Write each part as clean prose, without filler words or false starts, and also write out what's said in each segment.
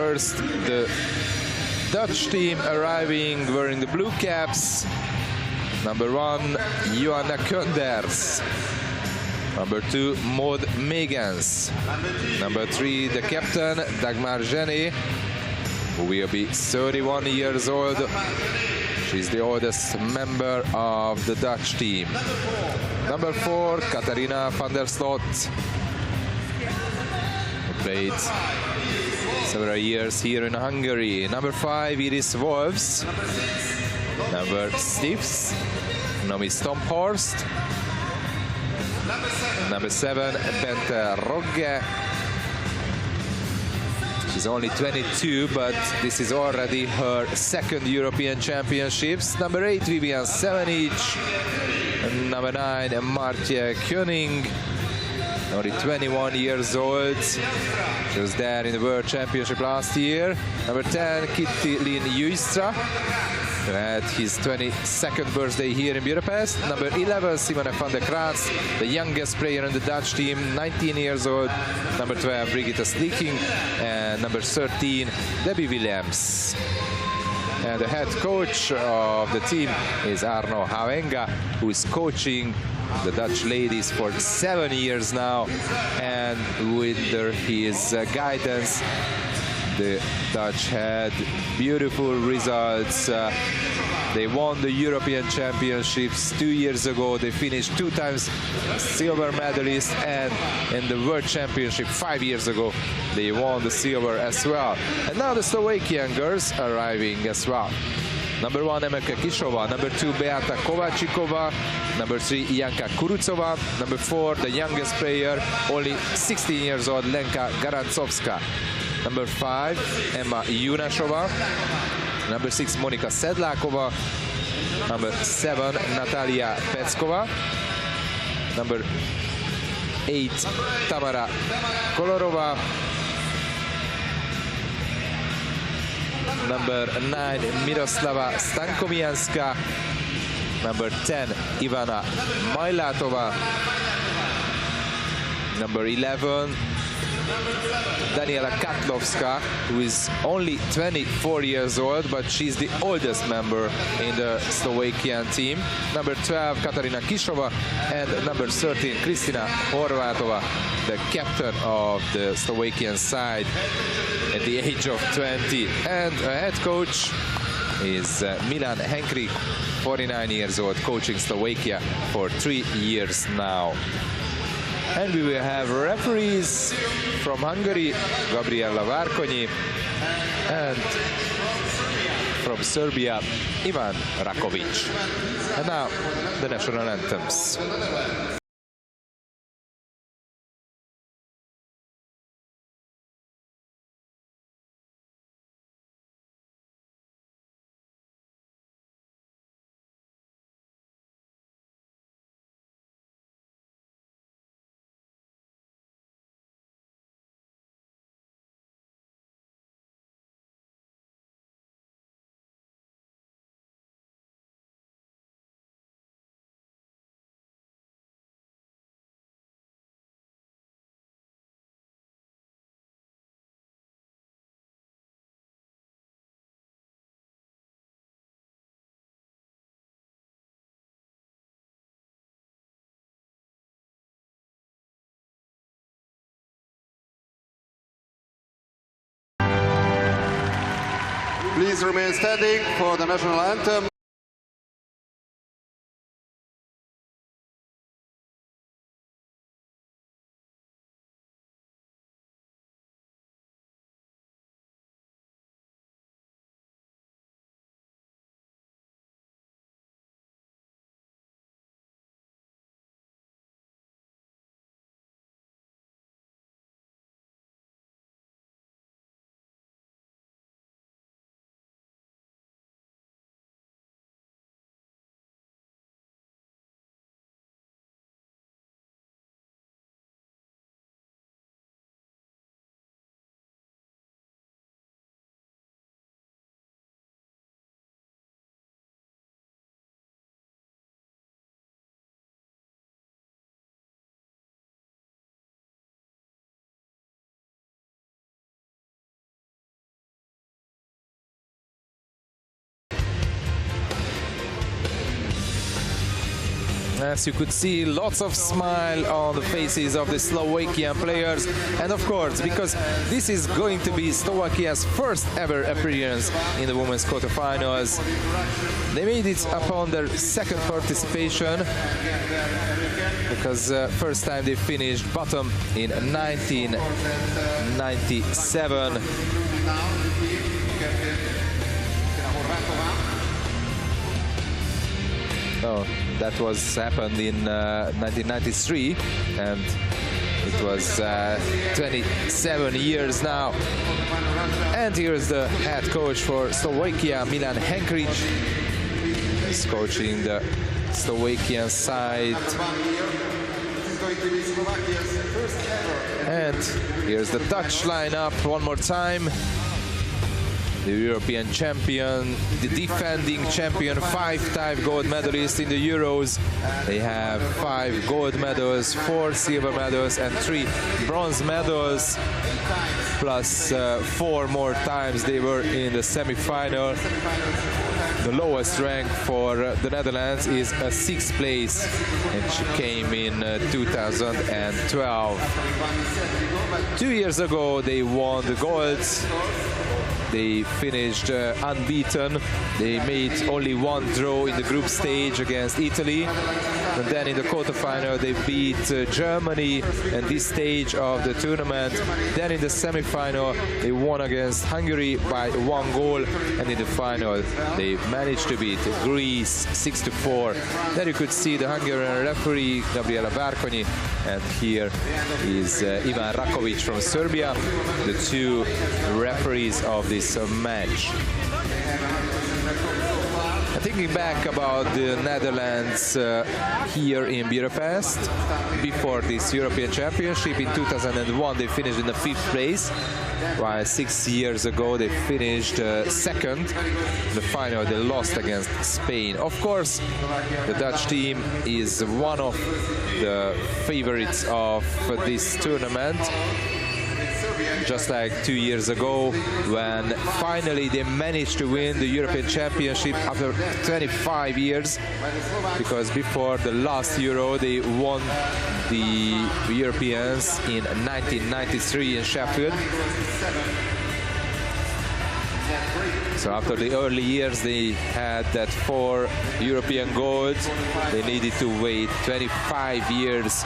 First, the Dutch team arriving wearing the blue caps. Number 1, Johanna Kunders. Number 2, Maud Megans. Number 3, the captain, Dagmar Jenny, who will be 31 years old. She's the oldest member of the Dutch team. Number 4, Katarina van der Slot. Who played several years here in Hungary. Number 5, Iris Wolfs. Number 6, Nomi Stomphorst. Number 7, Bente Rogge. She's only 22, but this is already her second European Championships. Number 8, Vivian Sevenic. And number 9, Martje Koenig. Only 21 years old. She was there in the World Championship last year. Number 10, Kitty Lin Juistra, who had his 22nd birthday here in Budapest. Number 11, Simone van der Kraats, the youngest player in the Dutch team, 19 years old. Number 12, Brigitte Sleeking. And number 13, Debbie Williams. And the head coach of the team is Arno Havenga, who is coaching the Dutch ladies for 7 years now. And with his guidance, the Dutch had beautiful results. They won the European Championships 2 years ago. They finished 2 times silver medalist, and in the World Championship 5 years ago, they won the silver as well. And now the Slovakian girls arriving as well. Number 1, Emeka Kishova. Number 2, Beata Kovačíková. Number 3, Janka Kurucová. Number 4, the youngest player, only 16 years old, Lenka Garancovská. Number 5, Emma Junasova. Number 6, Monika Sedláková. Number 7, Natalia Peckova. Number 8, Tamara Kolorová. Number 9, Miroslava Stankovianská. Number 10, Ivana Majlátová. Number 11, Daniela Katlovska, who is only 24 years old, but she's the oldest member in the Slovakian team. Number 12, Katarina Kišova, and number 13, Kristina Horvátova, the captain of the Slovakian side at the age of 20. And a head coach is Milan Henkrik, 49 years old, coaching Slovakia for 3 years now. And we will have referees from Hungary, Gabriela Várkonyi, and from Serbia, Ivan Rakovic. And now, the national anthems. Please remain standing for the national anthem. As you could see, lots of smile on the faces of the Slovakian players. And of course, because this is going to be Slovakia's first ever appearance in the women's quarterfinals, they made it upon their second participation, because first time they finished bottom in 1997. Oh, that was happened in 1993, and it was 27 years now. And here's the head coach for Slovakia, Milan Henkrić. He's coaching the Slovakian side. And here's the Dutch lineup one more time. The European champion, the defending champion, 5-time gold medalist in the Euros. They have 5 gold medals, 4 silver medals and 3 bronze medals, plus 4 more times they were in the semi-final. The lowest rank for the Netherlands is a 6th place, and she came in 2012. 2 years ago they won the gold. They finished unbeaten. They made only 1 draw in the group stage against Italy. And then in the quarterfinal they beat Germany in this stage of the tournament. Then in the semi-final they won against Hungary by 1 goal. And in the final they managed to beat Greece 6-4. There you could see the Hungarian referee Gabriela Várkonyi. And here is Ivan Rakovic from Serbia, the 2 referees of this match. Thinking back about the Netherlands here in Budapest, before this European Championship in 2001 they finished in the 5th place, while 6 years ago they finished 2nd. In the final they lost against Spain. Of course, the Dutch team is one of the favorites of this tournament. Just like 2 years ago, when finally they managed to win the European Championship after 25 years, because before the last Euro they won the Europeans in 1993 in Sheffield. So after the early years they had that 4 European golds. They needed to wait 25 years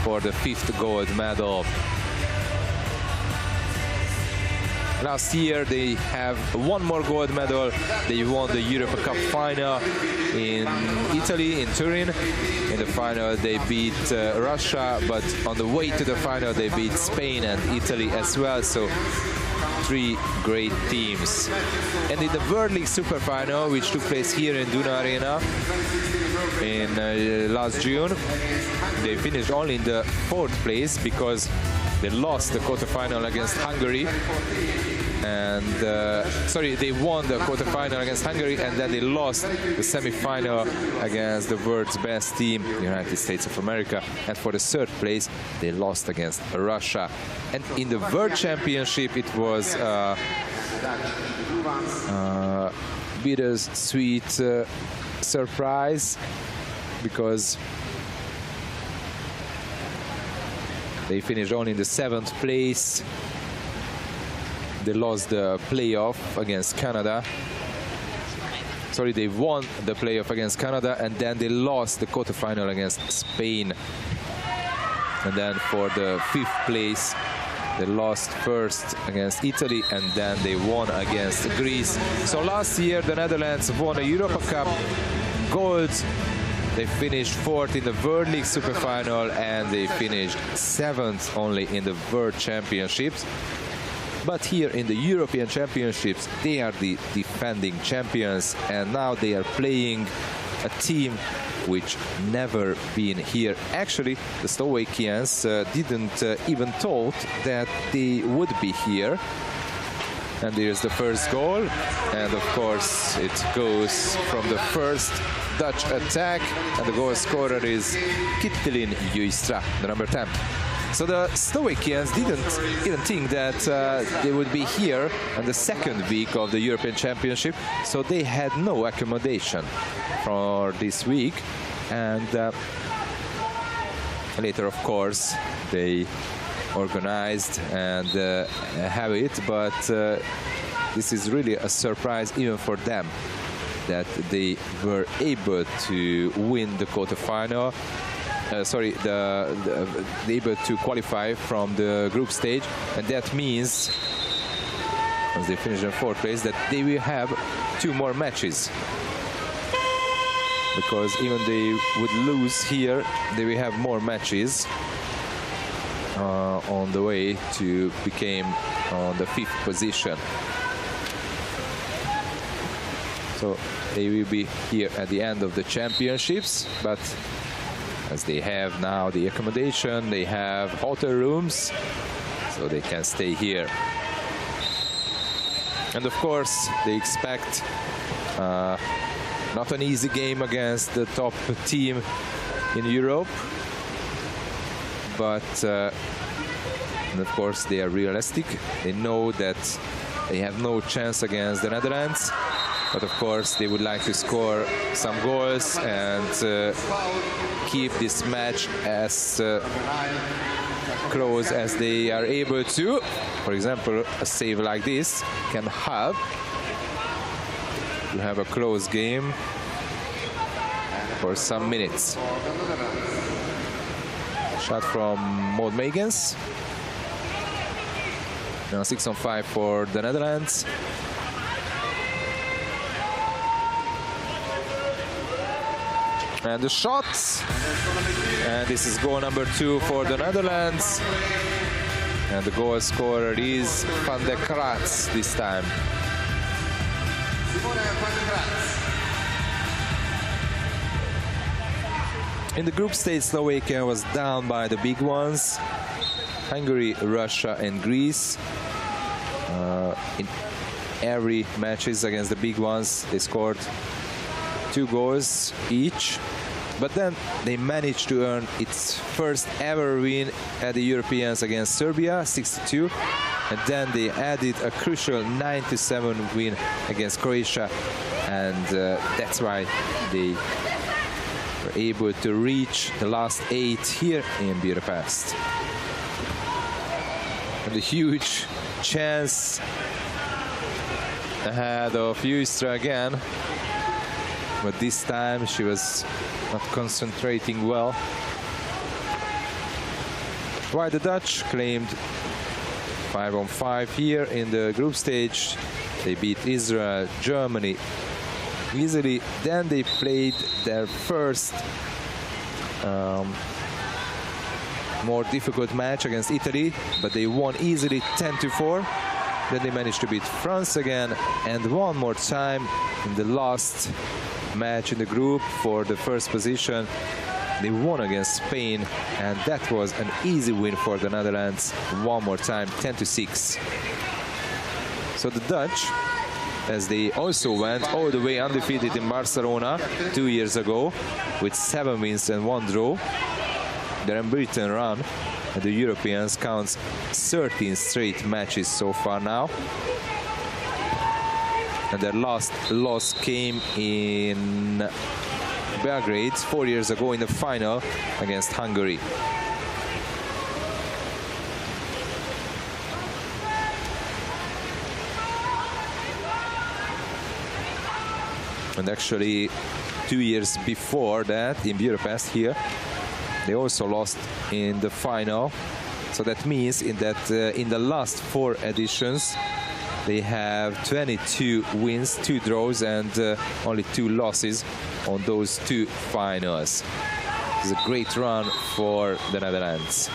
for the 5th gold medal. Last year they have 1 more gold medal. They won the Europa Cup final in Italy, in Turin. In the final they beat Russia, but on the way to the final they beat Spain and Italy as well. So 3 great teams. And in the World League Super Final, which took place here in Duna Arena in last June, they finished only in the 4th place because they lost the quarterfinal against Hungary, and they won the quarterfinal against Hungary, and then they lost the semi-final against the world's best team, the United States of America. And for the 3rd place, they lost against Russia. And in the World Championship, it was bittersweet surprise, because they finished only in the 7th place. They lost the playoff against Canada. Sorry, they won the playoff against Canada, and then they lost the quarterfinal against Spain. And then for the 5th place, they lost first against Italy, and then they won against Greece. So last year, the Netherlands won a Europa Cup gold. They finished 4th in the World League Super Final, and they finished 7th only in the World Championships. But here in the European Championships, they are the defending champions, and now they are playing a team which never been here. Actually, the Slovakians didn't even thought that they would be here. And here's the first goal, and of course it goes from the first Dutch attack, and the goal scorer is Kittelin Juistra, the number 10. So the Slovakians didn't even think that they would be here on the 2nd week of the European Championship, so they had no accommodation for this week. And later, of course, they organized and have it, but this is really a surprise even for them that they were able to win the quarterfinal. Able to qualify from the group stage, and that means, as they finish in fourth place, that they will have 2 more matches. Because even they would lose here, they will have more matches on the way to become on the 5th position. So they will be here at the end of the championships, but as they have now the accommodation, they have hotel rooms, so they can stay here. And of course, they expect not an easy game against the top team in Europe, but and of course they are realistic. They know that they have no chance against the Netherlands, but of course they would like to score some goals and keep this match as close as they are able to. For example, a save like this can help to have a close game for some minutes. Shot from Maud Megens. Now 6-on-5 for the Netherlands. And the shots, and this is goal number 2 for the Netherlands, and the goal scorer is Van der Kratz this time. In the group stage, Slovakia was down by the big ones: Hungary, Russia and Greece. In every matches against the big ones, they scored 2 goals each, but then they managed to earn its first ever win at the Europeans against Serbia, 6-2, and then they added a crucial 9-7 win against Croatia, and that's why they were able to reach the last 8 here in Budapest. And a huge chance ahead of Justra again. But this time she was not concentrating well. While the Dutch claimed 5-on-5 here in the group stage. They beat Israel, Germany easily. Then they played their first more difficult match against Italy, but they won easily 10-4. Then they managed to beat France again, and one more time in the last match in the group for the first position. They won against Spain, and that was an easy win for the Netherlands. One more time, 10-6. So the Dutch, as they also went all the way undefeated in Barcelona 2 years ago with 7 wins and 1 draw, their unbeaten run at the Europeans counts 13 straight matches so far now. And their last loss came in Belgrade 4 years ago in the final against Hungary. And actually 2 years before that in Budapest here, they also lost in the final. So that means in the last 4 editions they have 22 wins, 2 draws and only 2 losses on those 2 finals. It's a great run for the Netherlands.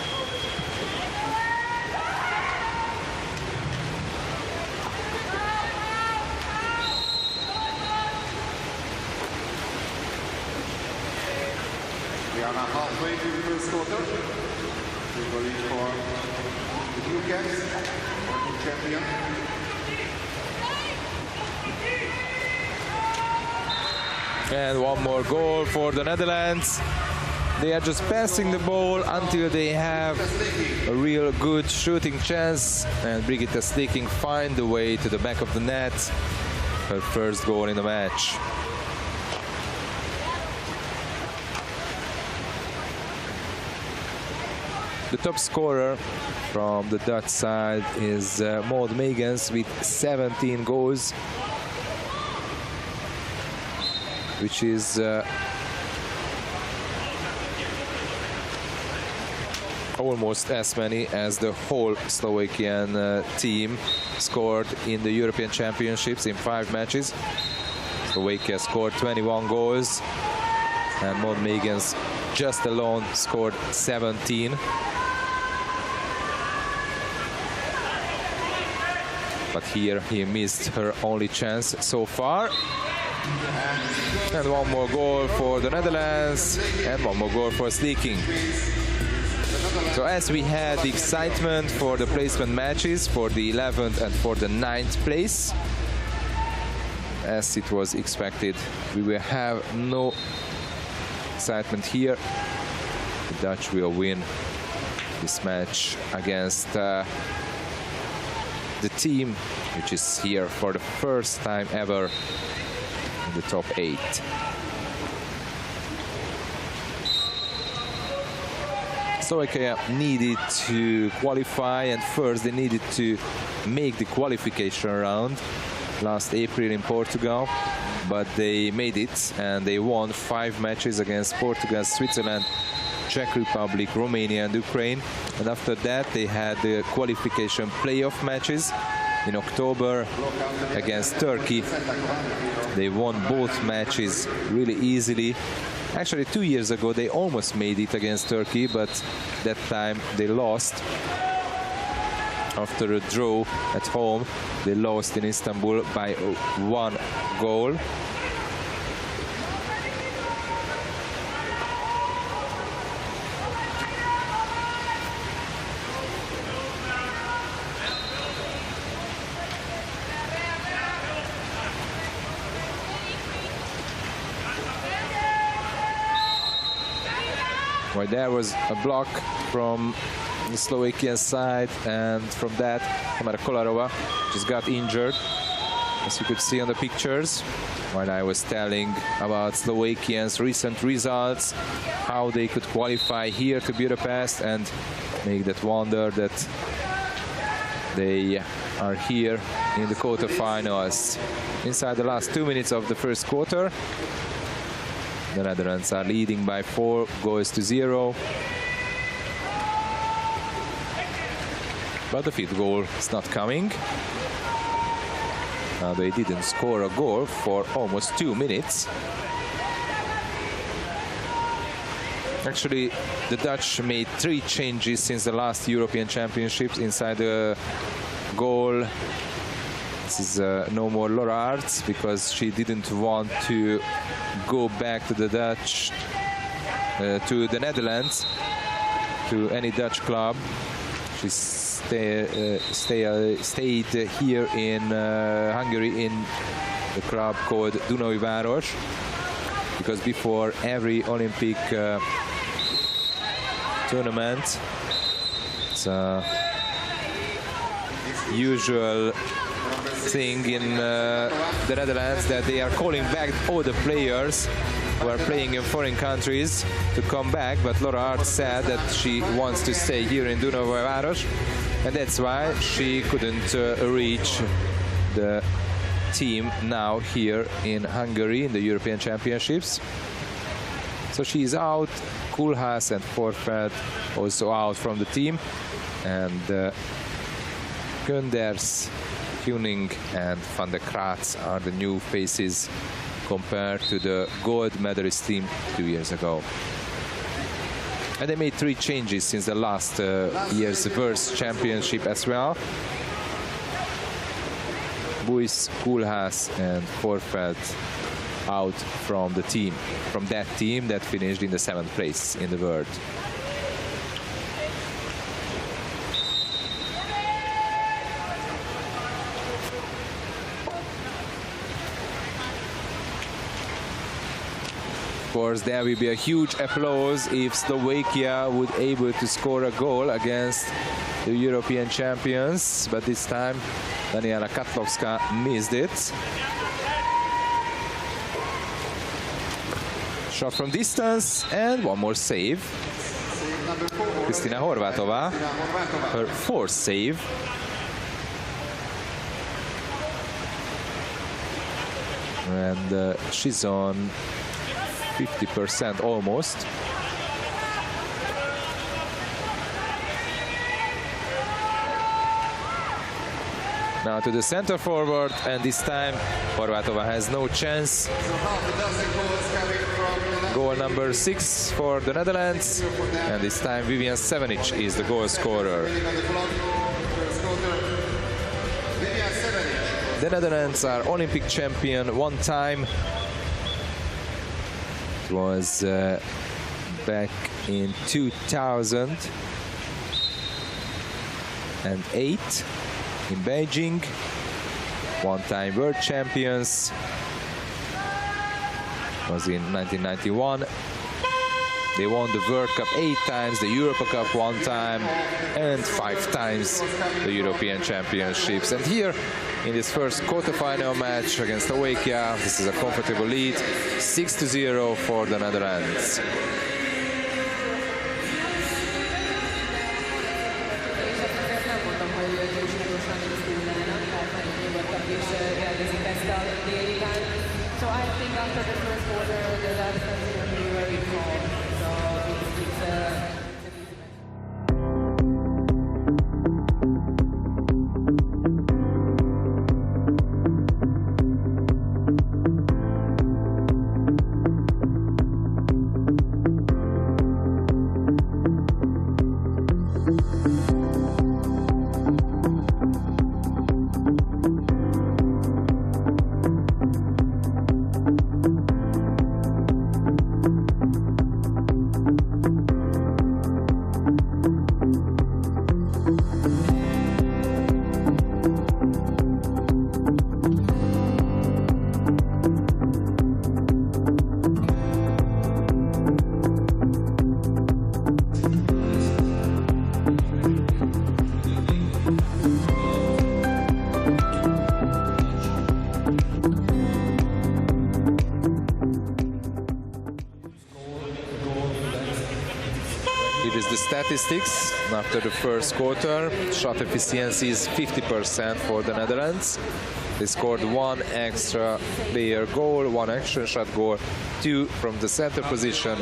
We are now halfway through the first quarter. We will lead for the blue caps, world champion. And one more goal for the Netherlands. They are just passing the ball until they have a real good shooting chance. And Brigitte Sticking find the way to the back of the net. Her first goal in the match. The top scorer from the Dutch side is Maud Megens with 17 goals, which is almost as many as the whole Slovakian team scored in the European Championships in 5 matches. Slovakia scored 21 goals, and Maud Megens just alone scored 17. But here he missed her only chance so far. And one more goal for the Netherlands, and one more goal for Sleeking. So as we had the excitement for the placement matches for the 11th and for the 9th place, as it was expected, we will have no excitement here. The Dutch will win this match against the team which is here for the first time ever in the top 8. Slovakia needed to qualify, and first they needed to make the qualification round last April in Portugal, but they made it and they won 5 matches against Portugal, Switzerland, Czech Republic, Romania and Ukraine. And after that they had the qualification playoff matches in October against Turkey. They won both matches really easily. Actually 2 years ago they almost made it against Turkey, but that time they lost. After a draw at home, they lost in Istanbul by 1 goal. Well, there was a block from the Slovakian side, and from that, Tamara Kolarova just got injured, as you could see on the pictures. While I was telling about Slovakians' recent results, how they could qualify here to Budapest and make that wonder that they are here in the quarterfinals. Inside the last 2 minutes of the first quarter, the Netherlands are leading by 4 goals to 0. But the 5th goal is not coming. They didn't score a goal for almost 2 minutes. Actually, the Dutch made 3 changes since the last European Championships inside the goal. This is no more Laura Arts, because she didn't want to go back to the Dutch, to the Netherlands, to any Dutch club. She stayed here in Hungary in the club called Dunai Város, because before every Olympic tournament, it's a usual thing in the Netherlands that they are calling back all the players who are playing in foreign countries to come back, but Laura Hart said that she wants to stay here in Dunai Város, and that's why she couldn't reach the team now here in Hungary in the European Championships. So she's out. Koolhaas and Forfeld also out from the team, and Gunders, Kuning and Van der Kraats are the new faces compared to the gold medalist team 2 years ago. And they made 3 changes since the last year's World Championship as well. Buys, Koolhaas and Forfeld out from the team, from that team that finished in the 7th place in the world. Of course, there will be a huge applause if Slovakia would able to score a goal against the European champions, but this time Daniela Katlovska missed it. Shot from distance and one more save. number 4. Kristina Horváthová, her fourth save. And she's on 50% almost. Now to the center forward, and this time Horváthová has no chance. Goal number 6 for the Netherlands, and this time Vivian Sevenic is the goal scorer. The Netherlands are Olympic champion one time. It was back in 2008 in Beijing. One-time world champions was in 1991. They won the World Cup 8 times, the Europa Cup 1 time, and 5 times the European Championships. And here, in this first quarterfinal match against Slovakia, this is a comfortable lead, 6-0 for the Netherlands. So I think after the first quarter, the last is going to be very calm. So it's It is the statistics after the first quarter. Shot efficiency is 50% for the Netherlands. They scored 1 extra player goal, 1 action shot goal, 2 from the center position,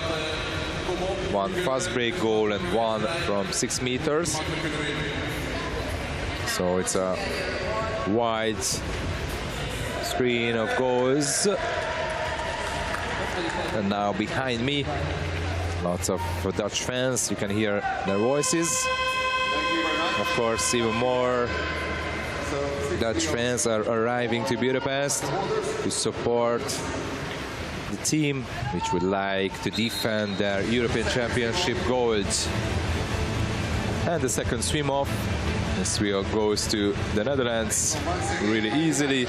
1 fast break goal, and 1 from 6 meters. So it's a wide screen of goals. And now behind me, lots of Dutch fans. You can hear their voices. Of course, even more Dutch fans are arriving to Budapest to support the team, which would like to defend their European Championship gold. And the second swim-off. This wheel goes to the Netherlands really easily.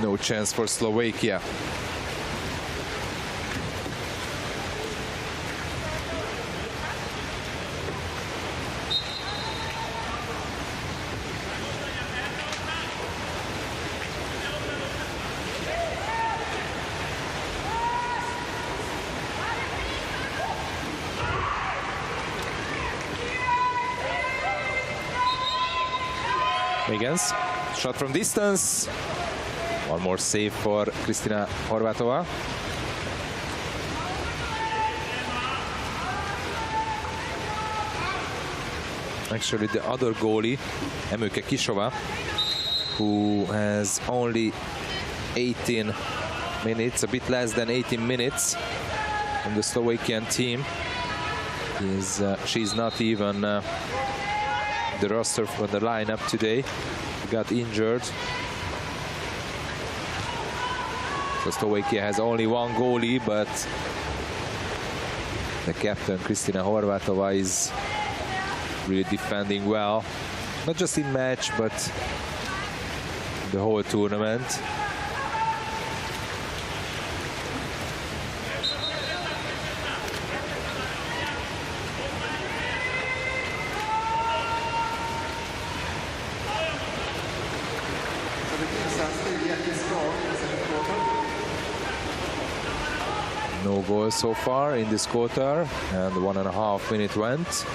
No chance for Slovakia. Higgins, shot from distance. One more save for Kristina Horváthová. Actually, the other goalie, Emőke Kisova, who has only 18 minutes, a bit less than 18 minutes from the Slovakian team, she's not even the roster for the lineup today. He got injured. So Slovakia has only 1 goalie, but the captain Kristina Horváthová is really defending well, not just in match but the whole tournament. No goal so far in this quarter, and 1.5 minutes went.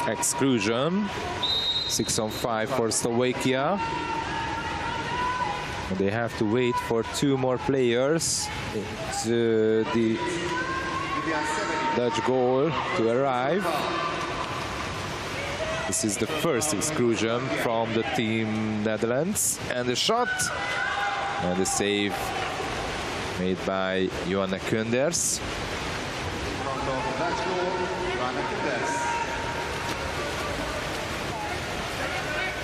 Exclusion. 6-on-5 for Slovakia. And they have to wait for 2 more players to the Dutch goal to arrive. This is the first exclusion from the team Netherlands. And the shot and the save made by Johanna Kunders.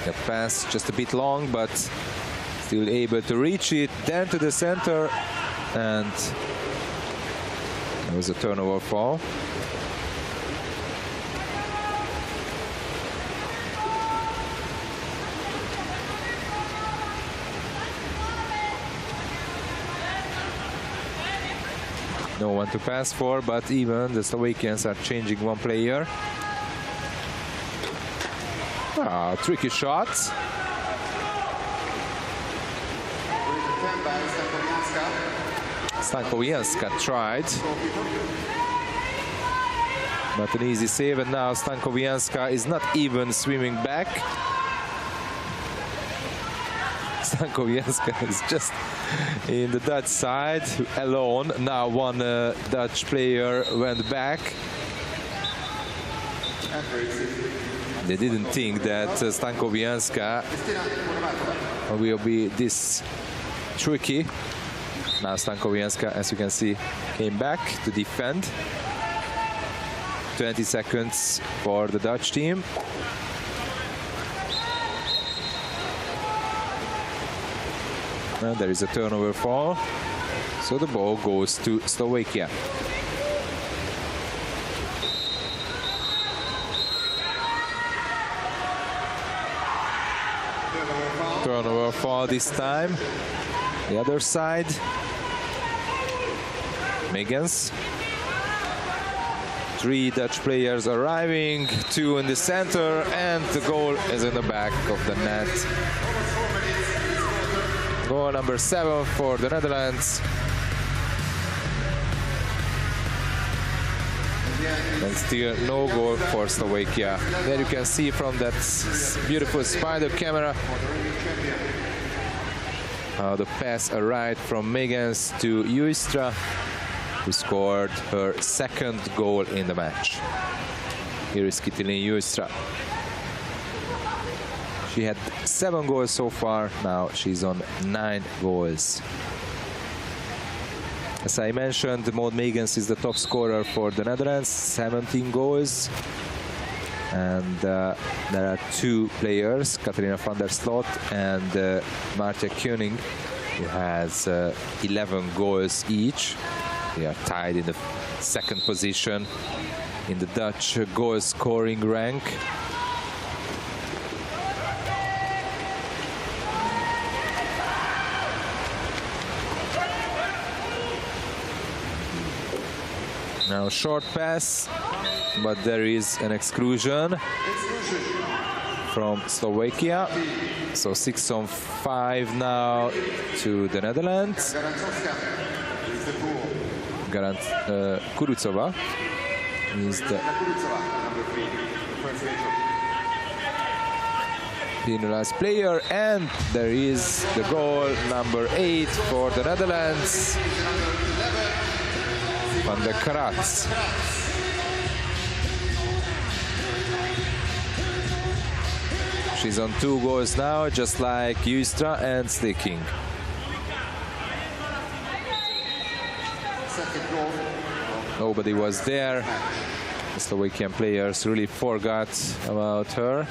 The pass just a bit long, but still able to reach it. Then to the center, and it was a turnover fall. No one to pass for, but even the Slovakians are changing 1 player. Tricky shot. Stankowianska tried, but an easy save, and now Stankowianska is not even swimming back. Stankowianska is just in the Dutch side alone. Now 1 Dutch player went back. They didn't think that Stankowianska will be this tricky. Now Stankowianska, as you can see, came back to defend. 20 seconds for the Dutch team. And there is a turnover fall, so the ball goes to Slovakia. Turnover fall this time. The other side. Megens. 3 Dutch players arriving, 2 in the center, and the goal is in the back of the net. Goal number 7 for the Netherlands. And still no goal for Slovakia. There you can see from that beautiful spider camera how the pass arrived from Megens to Juistra, who scored her 2nd goal in the match. Here is Kitilin Juistra. She had 7 goals so far. Now she's on 9 goals. As I mentioned, Maud Megens is the top scorer for the Netherlands, 17 goals. And there are 2 players, Katarina van der Slot and Martje Koenig, who has 11 goals each. They are tied in the 2nd position in the Dutch goal scoring rank. Now short pass, but there is an exclusion from Slovakia. So 6-on-5 now to the Netherlands. Kurucova is the penalized player, and there is the goal number 8 for the Netherlands. Van der Kratz. She's on 2 goals now, just like Juistra and Slicking. Nobody was there. The Slovakian players really forgot about her.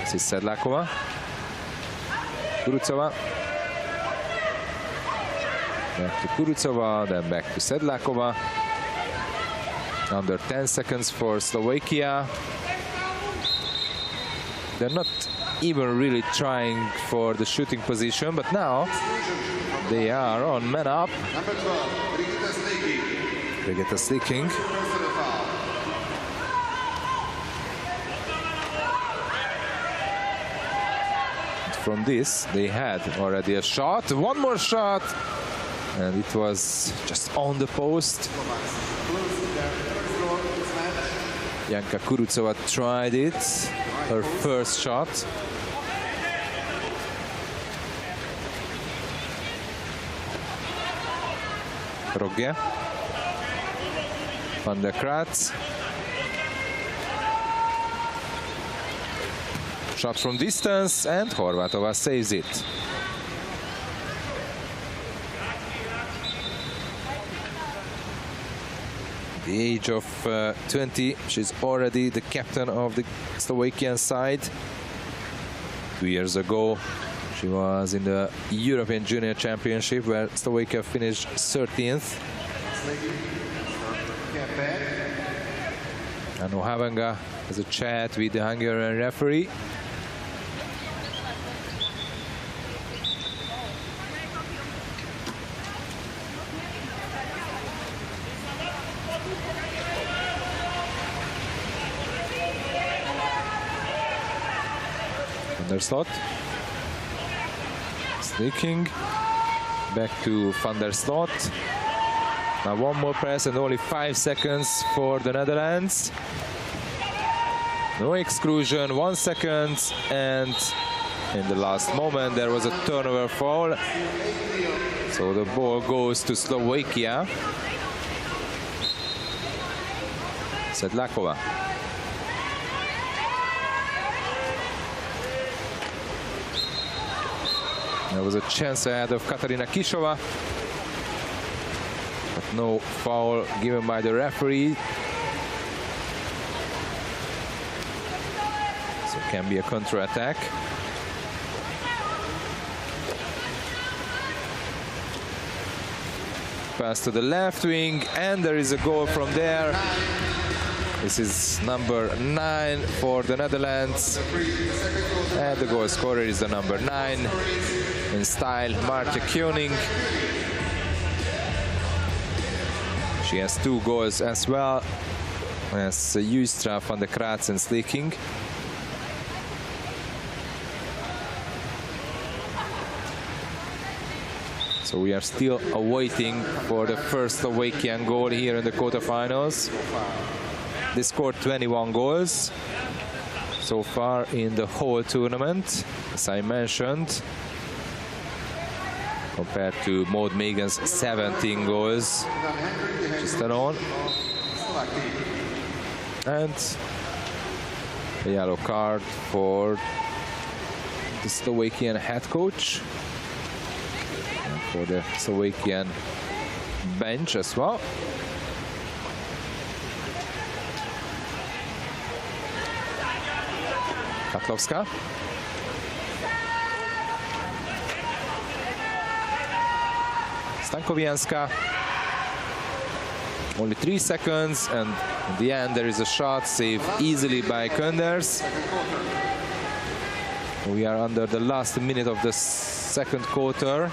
This is Sedláková. Kurucova. Back to Kurucova, then back to Sedláková. Under 10 seconds for Slovakia. They're not even really trying for the shooting position, but now they are on man up. Number 12, Brigitta Slicking. from this. They had already a shot, one more shot, and it was just on the post. Janka Kurucova tried it, her first shot. Rogge, Van der Kratz. Shot from distance, and Horvatova saves it. The age of 20, she's already the captain of the Slovakian side. 2 years ago, she was in the European Junior Championship, where Slovakia finished 13th. And Havenga has a chat with the Hungarian referee. Slot. Sneaking back to Van der Slot. Now one more press and only 5 seconds for the Netherlands. No exclusion, 1 second, and in the last moment there was a turnover foul. So the ball goes to Slovakia. Sedlakova. There was a chance ahead of Katarina Kishova, but no foul given by the referee. So it can be a counter-attack. Pass to the left wing, and there is a goal from there. This is number 9 for the Netherlands. And the goal scorer is the number 9 in style, Martje Koning. She has 2 goals as well as Justra, Van der Kratz and Sliking. So we are still awaiting for the first Slovakian goal here in the quarterfinals. They scored 21 goals so far in the whole tournament, as I mentioned, compared to Maud Megan's 17 goals just alone. And a yellow card for the Slovakian head coach and for the Slovakian bench as well. Katlovska. Stankovianska. Only 3 seconds, and in the end there is a shot saved easily by Könders. We are under the last minute of the second quarter.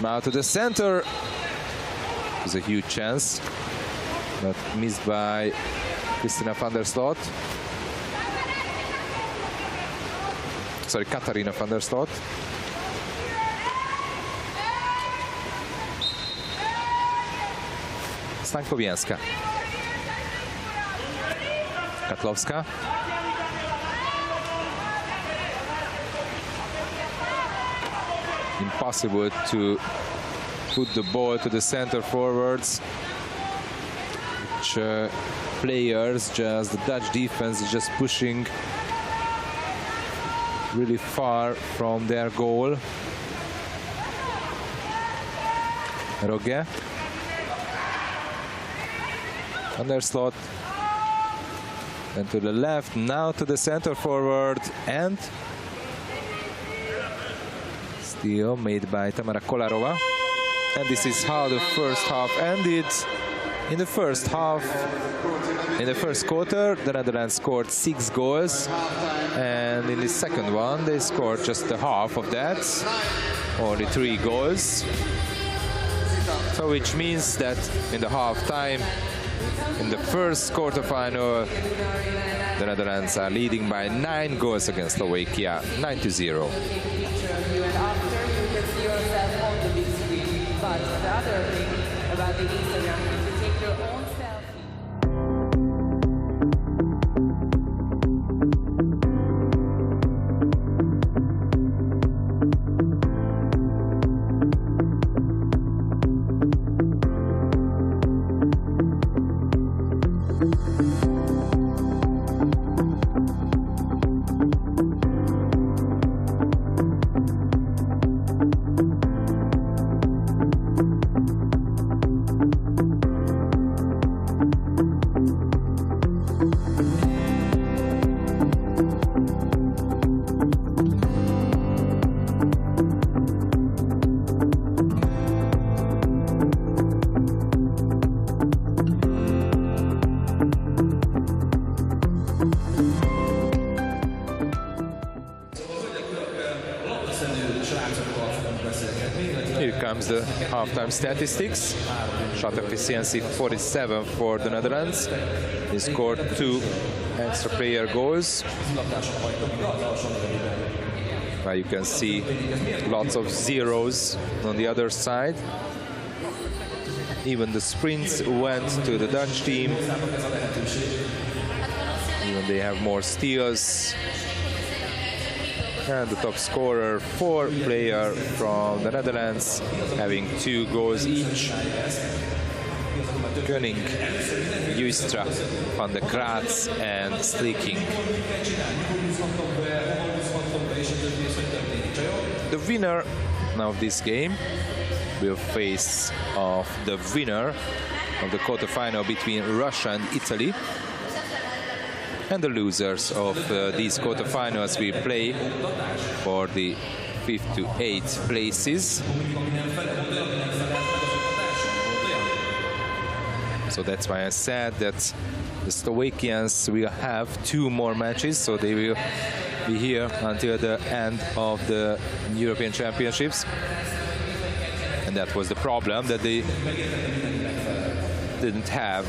Now to the center. It was a huge chance, but missed by Kristina van der Slot. Sorry, Katarina van der Slot. Stankovianska. Katlovska. Impossible to put the ball to the center forwards. Which players, just the Dutch defense is just pushing really far from their goal. Rogge. Under slot. Then to the left, now to the center forward, and steal made by Tamara Kolarova. And this is how the first half ended. In the first half, in the first quarter, the Netherlands scored 6 goals, and in the second one they scored just the half of that, only 3 goals. So which means that in the half time In the first quarterfinal, the Netherlands are leading by 9 goals against Slovakia, 9-0. And after you can see yourself on the big screen. But the other thing about the Instagram is to take your own selfie. Here comes the halftime statistics. Shot efficiency 47 for the Netherlands. They scored 2 extra player goals. You can see lots of zeros on the other side. Even the sprints went to the Dutch team. Even they have more steals. And the top scorer, 4 players from the Netherlands, having 2 goals each. Koenig, Juistra, Van de Kraats and Sliking. The winner of this game will face off the winner of the quarterfinal between Russia and Italy. And the losers of these quarterfinals will play for the 5th to 8th places. So that's why I said that the Slovakians will have 2 more matches, so they will be here until the end of the European Championships. And that was the problem, that they didn't have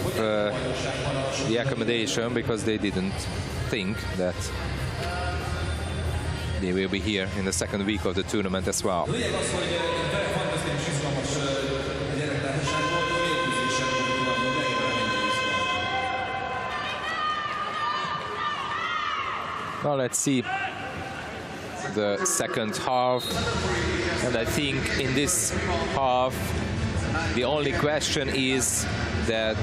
the accommodation, because they didn't think that they will be here in the second week of the tournament as well. Now let's see the second half, and I think in this half the only question is that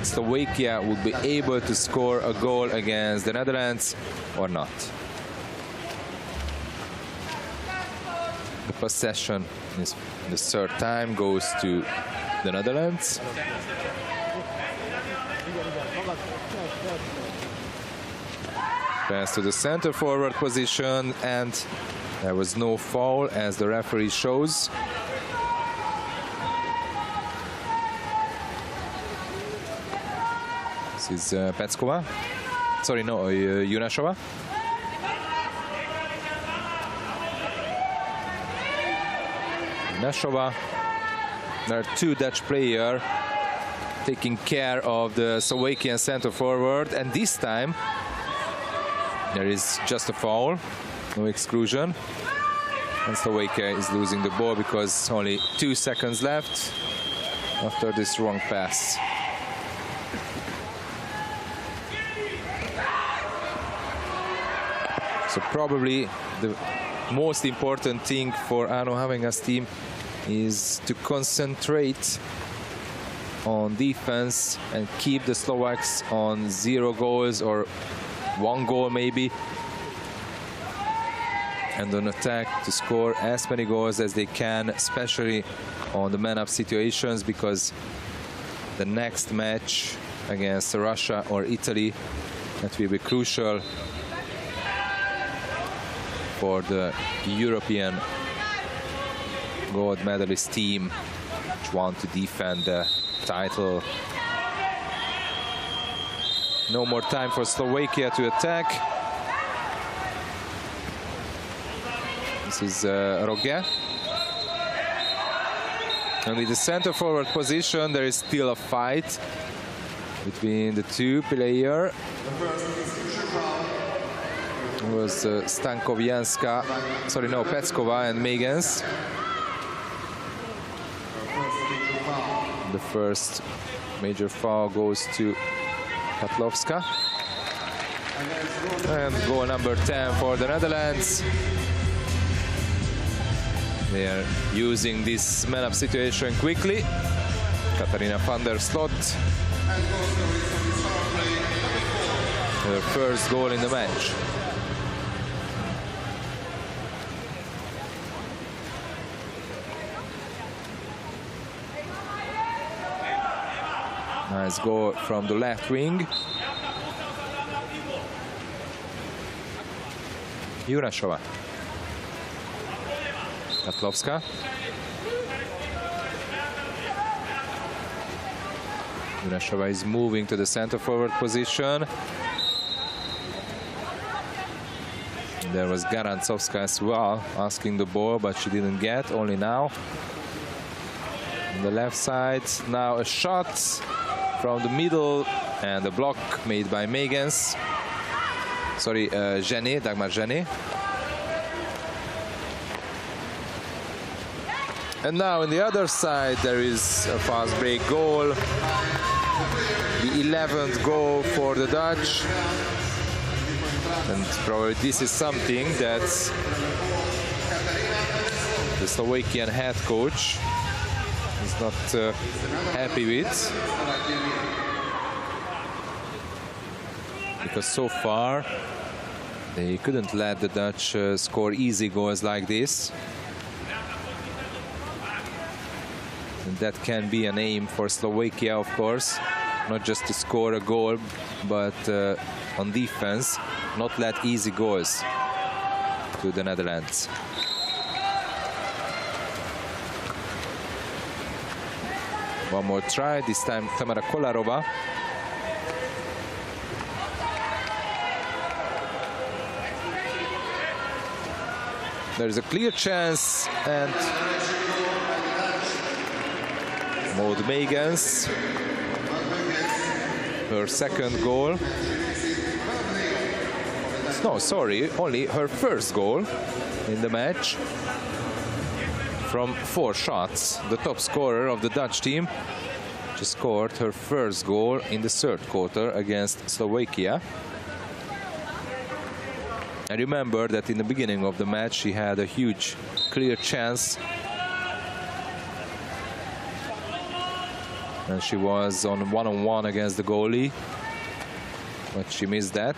Slovakia would be able to score a goal against the Netherlands or not. The possession is the third time goes to the Netherlands. Pass to the center forward position, and there was no foul, as the referee shows. This is Petskova. Sorry, no, Junashova. Junashova. There are 2 Dutch players taking care of the Slovakian center forward, and this time there is just a foul, no exclusion. And Slovakia is losing the ball because only 2 seconds left after this wrong pass. So probably the most important thing for Arno Havenga's team is to concentrate on defense and keep the Slovaks on 0 goals or 1 goal maybe, and on attack to score as many goals as they can, especially on the man-up situations, because the next match against Russia or Italy, that will be crucial for the European gold medalist team, which want to defend the title. No more time for Slovakia to attack. This is Roge. And with the center forward position, there is still a fight between the two players. It was Petskova and Megens. The first major foul goes to Katlovska. And goal number 10 for the Netherlands. They are using this man-up situation quickly. Katarina van der Slot. Her first goal in the match. Nice goal from the left wing. Jurashova. Katlovska. Jurashova is moving to the center forward position. There was Garantsovska as well, asking the ball, but she didn't get, only now. On the left side, now a shot from the middle, and a block made by Megens. Sorry, Dagmar Zseny. And now on the other side, there is a fast break goal. The 11th goal for the Dutch. And probably this is something that the Slovakian head coach is not happy with. Because so far they couldn't let the Dutch score easy goals like this. And that can be an aim for Slovakia, of course. Not just to score a goal, but on defense, not let easy goals to the Netherlands. One more try, this time Tamara Kolarova. There's a clear chance, and Maud Megens, her second goal. No, sorry, only her first goal in the match. From 4 shots, the top scorer of the Dutch team just scored her first goal in the third quarter against Slovakia. I remember that in the beginning of the match she had a huge clear chance, and she was on one-on-one against the goalie, but she missed that.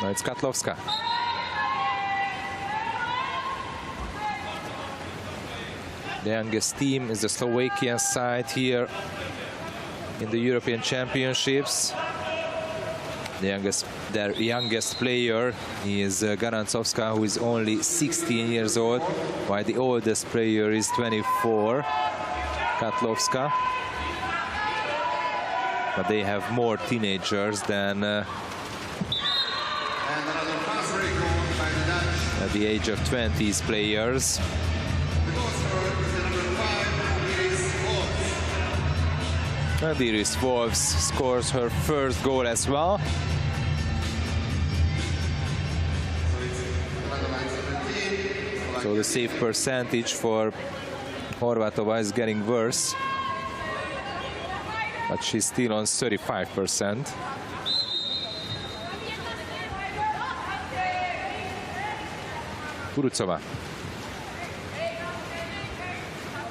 Now it's Katlovska. The youngest team is the Slovakian side here in the European Championships. Their youngest player is Garantsovska, who is only 16 years old, while the oldest player is 24, Katlovska. But they have more teenagers than at the age of 20s players. And Iris Wolfs scores her first goal as well. So the save percentage for Horvatova is getting worse, but she's still on 35%. Kurucova.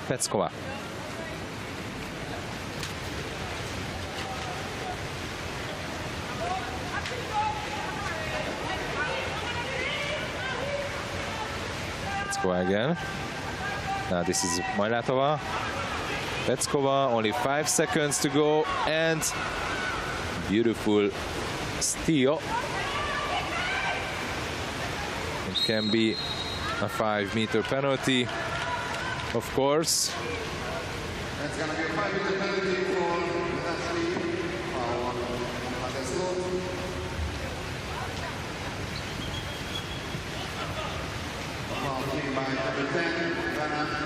Petskova. Again. Now this is Majlatova. Petskova, only 5 seconds to go, and beautiful steal. It can be a 5-meter penalty, of course. That's going to be a 5-meter penalty for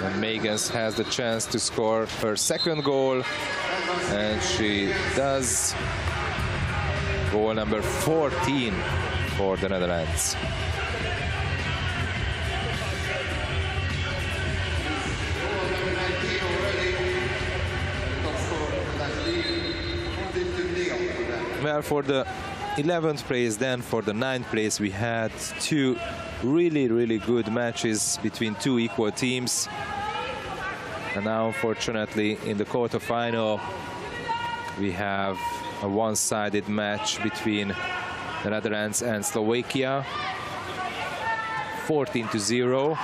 And Megans has the chance to score her second goal, and she does. Goal number 14 for the Netherlands. Well, for the 11th place, then for the 9th place, we had two really good matches between two equal teams. And now, unfortunately, in the quarterfinal, we have a one-sided match between the Netherlands and Slovakia. 14-0,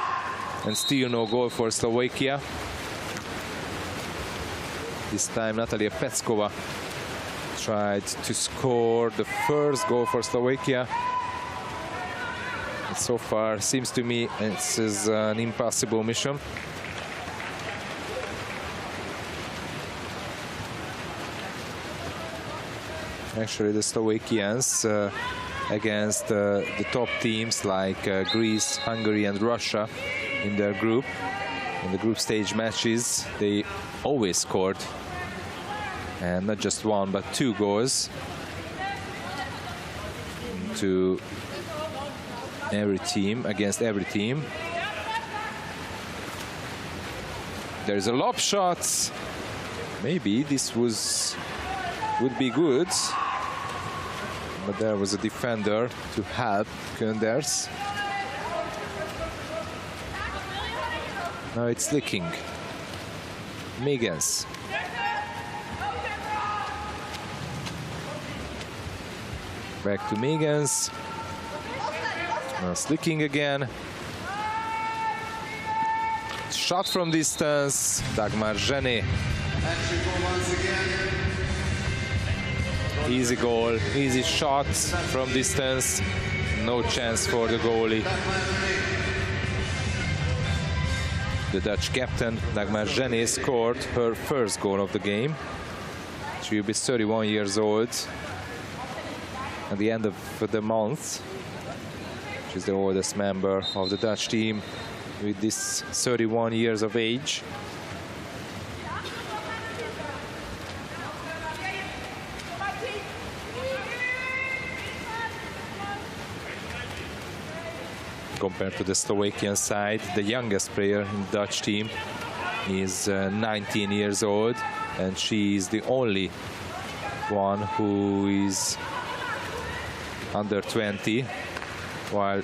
and still no goal for Slovakia. This time Natalia Petskova tried to score the first goal for Slovakia. And so far, seems to me this is an impossible mission. Actually, the Slovakians against the top teams like Greece, Hungary and Russia in their group, in the group stage matches, they always scored, and not just one but two goals to every team, against every team. There's a lob shot. Maybe this would be good, but there was a defender to help Kunders. Now it's leaking. Megans. Back to Megans. Now Slicking again. Shot from distance. Dagmar Zseny. Easy goal, easy shot from distance. No chance for the goalie. The Dutch captain, Dagmar Zseny, scored her first goal of the game. She will be 31 years old at the end of the month. She's the oldest member of the Dutch team with this 31 years of age. Compared to the Slovakian side, the youngest player in the Dutch team is 19 years old, and she is the only one who is under 20, while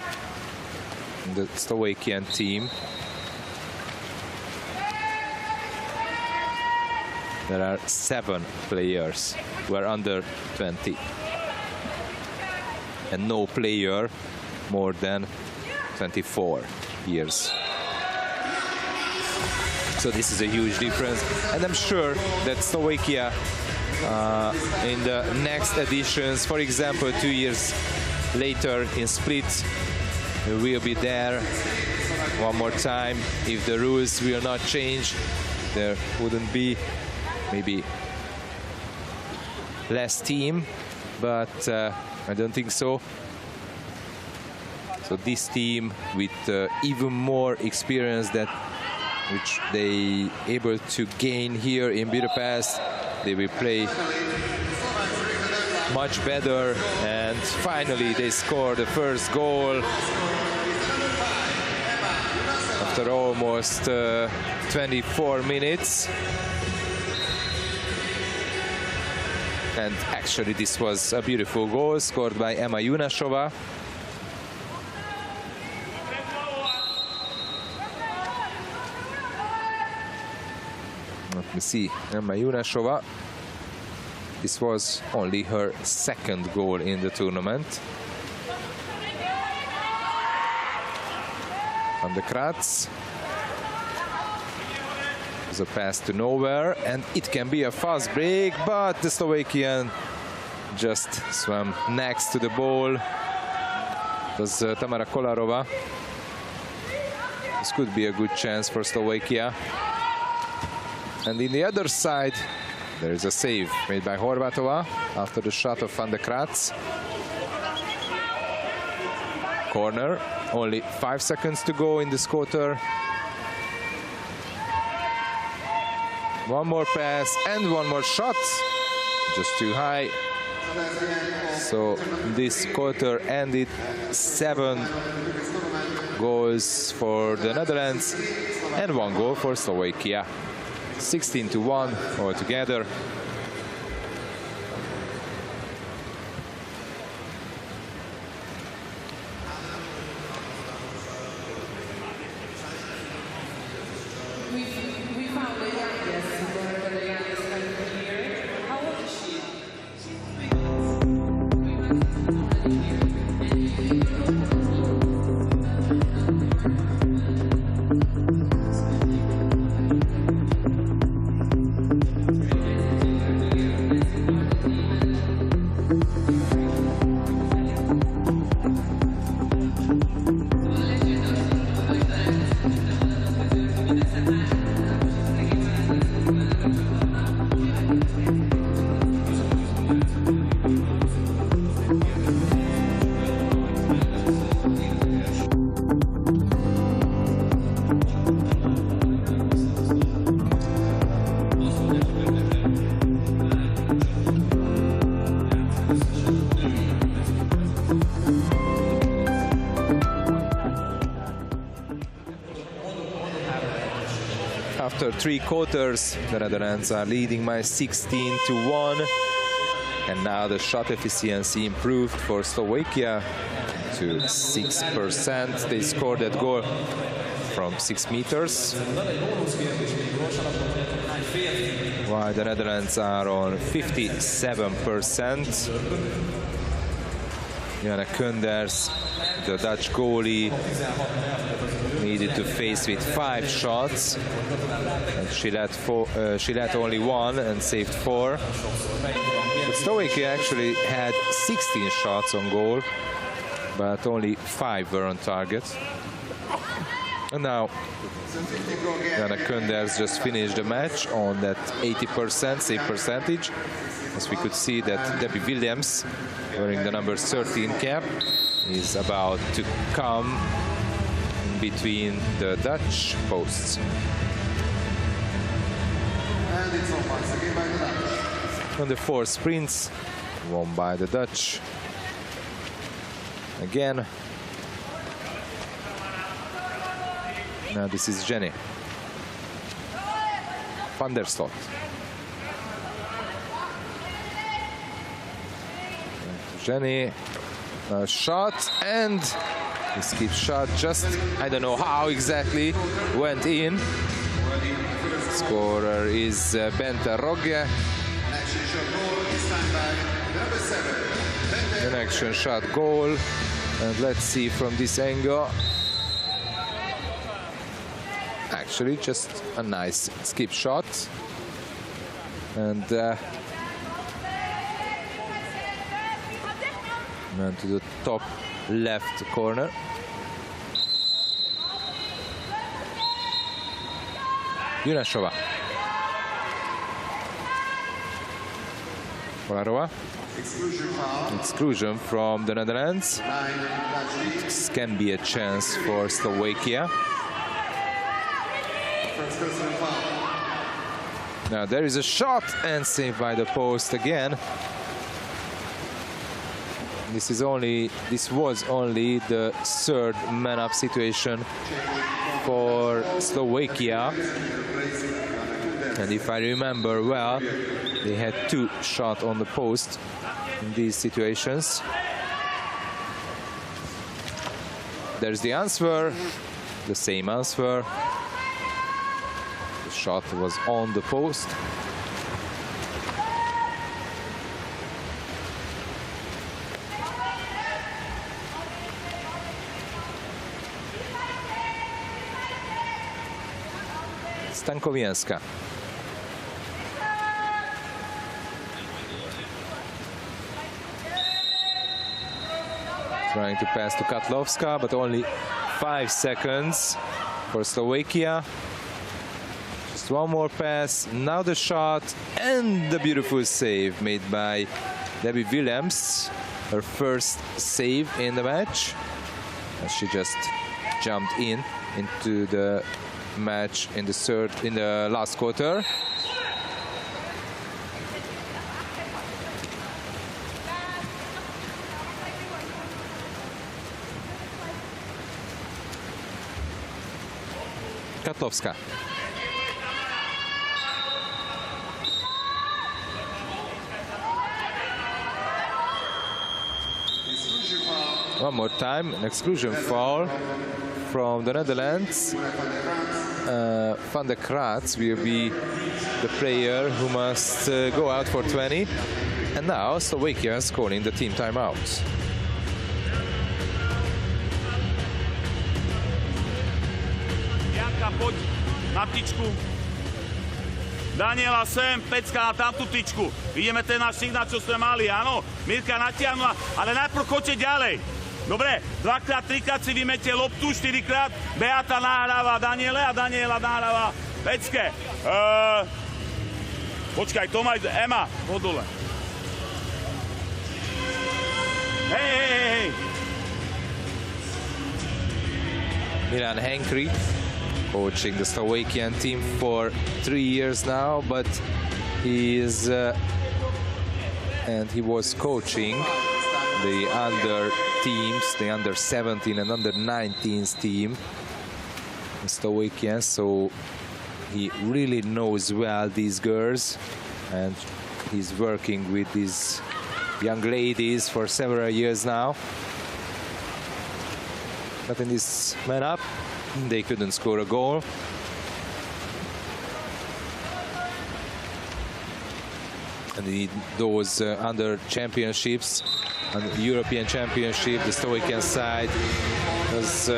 in the Slovakian team there are 7 players who are under 20 and no player more than 24 years. So this is a huge difference, and I'm sure that Slovakia in the next editions, for example 2 years later in Split, will be there one more time. If the rules will not change, there wouldn't be maybe less team, but I don't think so. So this team with even more experience that which they able to gain here in Budapest, they will play much better, and finally they score the first goal after almost 24 minutes. And actually this was a beautiful goal scored by Emma Junasova. Let me see, Emma Junasova. This was only her second goal in the tournament. Van de Kratz. There's a pass to nowhere, and it can be a fast break, but the Slovakian just swam next to the ball. It was Tamara Kolarova. This could be a good chance for Slovakia. And in the other side, there is a save made by Horvatova after the shot of Van de Kratz. Corner. Only 5 seconds to go in this quarter. One more pass and one more shot. Just too high. So this quarter ended 7 goals for the Netherlands and 1 goal for Slovakia. 16-1 altogether. We found the youngest, the youngest country here. How old is she? After 3 quarters, the Netherlands are leading by 16-1. And now the shot efficiency improved for Slovakia to 6%. They scored that goal from 6 meters. While the Netherlands are on 57%. Jana Kunders, the Dutch goalie, needed to face with 5 shots. And she let only 1 and saved 4. But Slovakia actually had 16 shots on goal, but only 5 were on target. And now Jana Kunders just finished the match on that 80% save percentage. As we could see that Debbie Williams, wearing the number 13 cap, is about to come between the Dutch posts. And it's on once again by the Dutch. On the 4 sprints, won by the Dutch. Again. Now this is Jenny van der Stot. Jenny, a shot, and the skip shot just, I don't know how exactly, went in. Scorer is Bente Rogge. An action shot goal, and let's see from this angle. Actually, just a nice skip shot, and to the top left corner. Junashova. Kolarova. Exclusion from the Netherlands. This can be a chance for Slovakia. Now there is a shot and saved by the post again. This was only the 3rd man-up situation for Slovakia. And if I remember well, they had 2 shots on the post in these situations. There's the answer, the same answer. The shot was on the post. Stankowienska. Trying to pass to Katlovska, but only 5 seconds for Slovakia. Just one more pass. Now the shot and the beautiful save made by Debbie Williams. Her first save in the match. She just jumped into the match in the last quarter. Katlowska. One more time, an exclusion foul from the Netherlands. Van der Kraats will be the player who must go out for 20. And now Slovakia is calling the team timeout. Janka, poď na tyčku. Daniela sem, Pecka na tamtú tyčku. Vidíme ten náš signál, čo sme mali, áno. Mirka natiahla, ale najprv choďte ďalej. Dobre, 2-krát, 3-krát si vymete loptu, 4-krát Beata nahráva Daniele a Daniela nahráva Pecke. Počkaj, Tomaj, Ema, hodole. Hej. Milan Henkry, coaching the Slovakian team for 3 years now, but he was coaching the under teams, the under 17 and under 19s team in Slovakia, so he really knows well these girls, and he's working with these young ladies for several years now. But in this man-up, they couldn't score a goal. And in those under championships, and European Championship, the Slovakian side was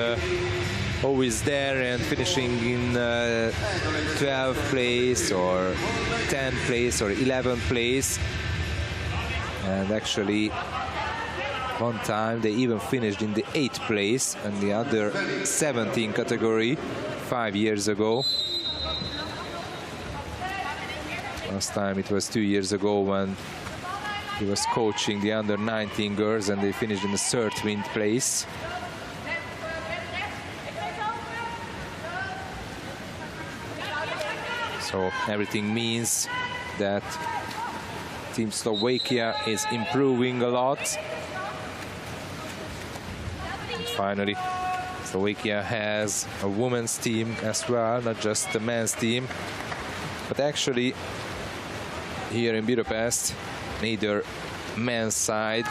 always there and finishing in 12th place or 10th place or 11th place. And actually, one time they even finished in the 8th place in the under 17 category 5 years ago. Last time it was 2 years ago when he was coaching the under 19 girls and they finished in the 13th place. So everything means that Team Slovakia is improving a lot. And finally, Slovakia has a women's team as well, not just the men's team. But actually, here in Budapest, neither men's side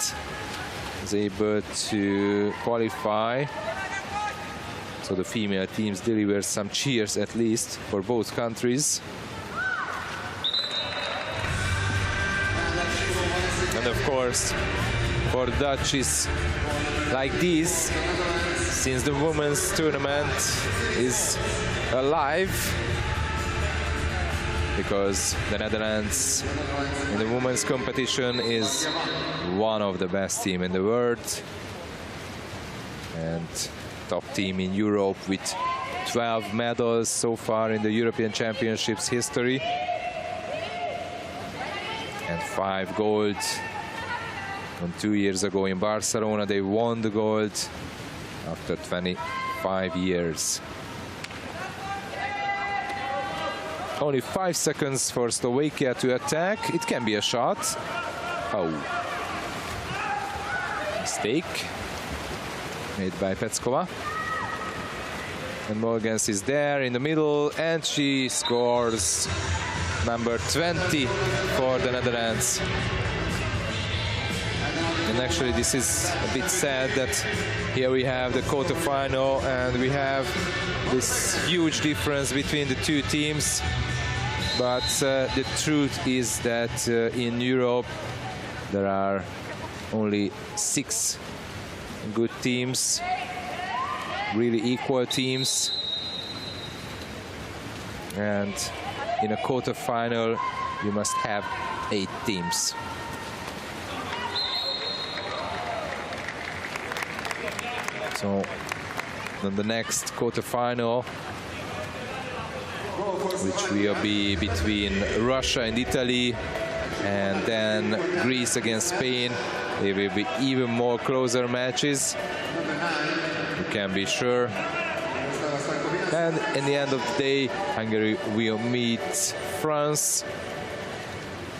is able to qualify. So the female teams deliver some cheers at least for both countries. And of course, for Dutch is like this, since the women's tournament is alive, because the Netherlands in the women's competition is one of the best teams in the world and top team in Europe with 12 medals so far in the European Championships history and 5 gold. And 2 years ago in Barcelona they won the gold after 25 years. Only 5 seconds for Slovakia to attack. It can be a shot. Oh. Mistake made by Petskova. And Morgans is there in the middle and she scores number 20 for the Netherlands. And actually this is a bit sad that here we have the quarterfinal and we have this huge difference between the two teams. But the truth is that in Europe there are only 6 good teams, really equal teams. And in a quarterfinal you must have 8 teams. So then the next quarterfinal, which will be between Russia and Italy, and then Greece against Spain. There will be even more closer matches. The can be sure. And in the end of the day, Hungary will meet France.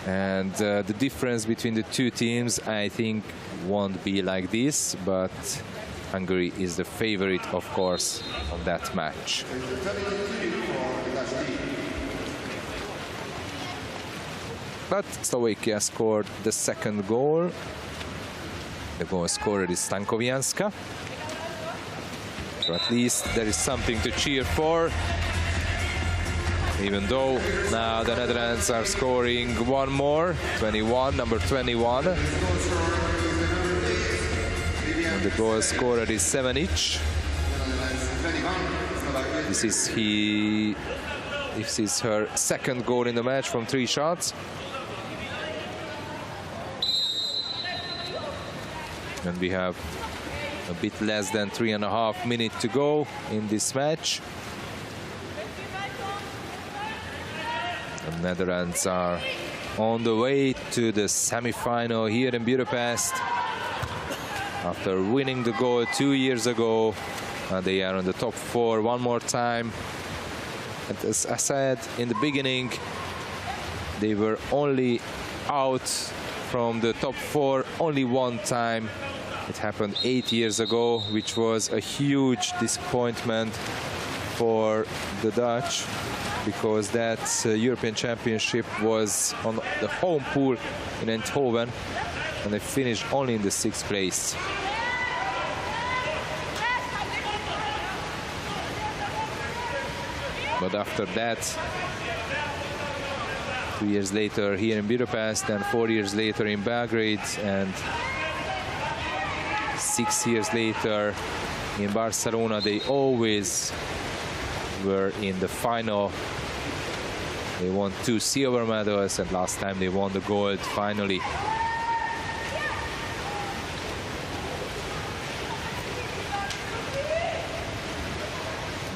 And the difference between the two teams, I think, won't be like this, but Hungary is the favorite, of course, of that match. But Slovakia scored the second goal. The goal scorer is Stankovianska. So at least there is something to cheer for. Even though now the Netherlands are scoring one more, 21, number 21. And the goal scorer is Sevenic. This is her second goal in the match from 3 shots. And we have a bit less than 3.5 minutes to go in this match. The Netherlands are on the way to the semi-final here in Budapest. After winning the goal 2 years ago, they are on the top 4 one more time. And as I said in the beginning, they were only out from the top 4 only one time. It happened 8 years ago, which was a huge disappointment for the Dutch, because that European Championship was on the home pool in Eindhoven, and they finished only in the 6th place. But after that, 2 years later here in Budapest, and 4 years later in Belgrade, and 6 years later in Barcelona, they always were in the final. They won 2 silver medals, and last time they won the gold finally.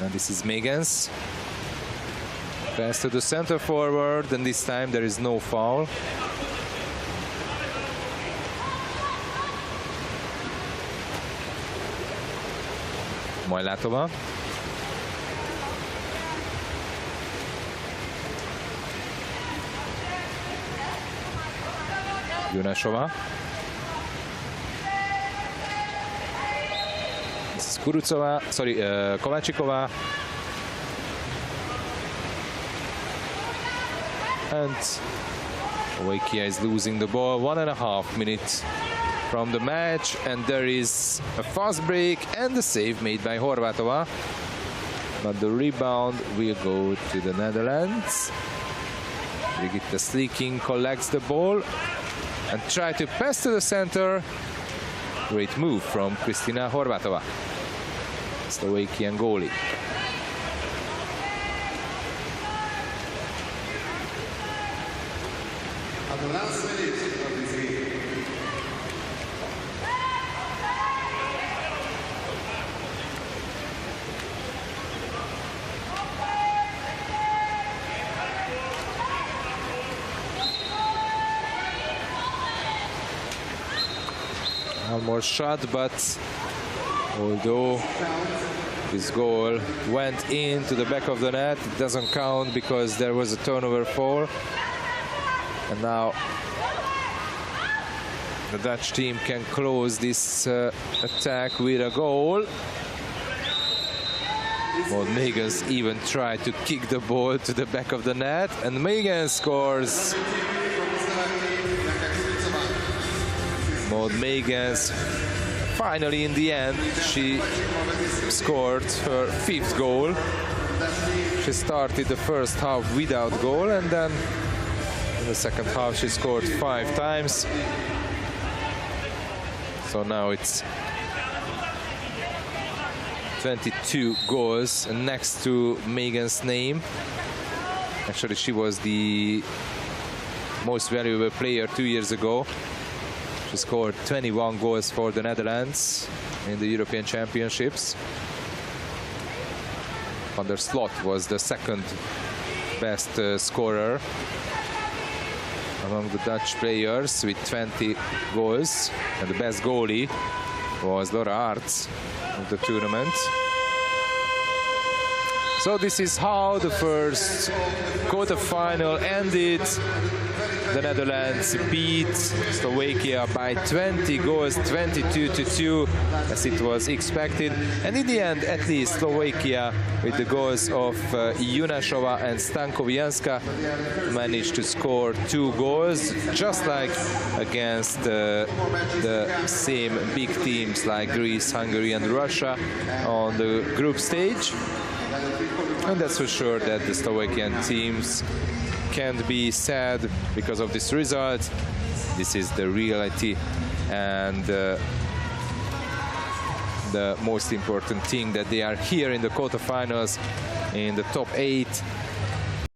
And this is Megens. Pass to the center forward, and this time there is no foul. Mojlatova. Junashova. This is Kurucova, sorry, Kovačíková. And Slovakia is losing the ball. 1.5 minutes from the match, and there is a fast break and the save made by Horvátova. But the rebound will go to the Netherlands. Brigitte Sliking collects the ball and try to pass to the center. Great move from Kristina Horvátova, Slovakian goalie. At the last minute of this game. One more shot, but although this goal went into the back of the net, it doesn't count because there was a turnover foul. And now the Dutch team can close this attack with a goal. Well, Megens even tried to kick the ball to the back of the net, and Megens scores. Maud Megens, finally in the end, she scored her 5th goal. She started the first half without goal, and then in the second half she scored 5 times. So now it's 22 goals next to Megan's name. Actually, she was the most valuable player 2 years ago. She scored 21 goals for the Netherlands in the European Championships. Van der Slot was the second best scorer among the Dutch players with 20 goals, and the best goalie was Laura Arts of the tournament. So this is how the first quarter-final ended. The Netherlands beat Slovakia by 20 goals, 22-2, as it was expected. And in the end, at least, Slovakia, with the goals of Junashova and Stankovianska, managed to score 2 goals, just like against the same big teams like Greece, Hungary and Russia on the group stage. And that's for sure that the Slovakian teams can't be sad because of this result. This is the reality, and the most important thing that they are here in the quarterfinals, in the top 8.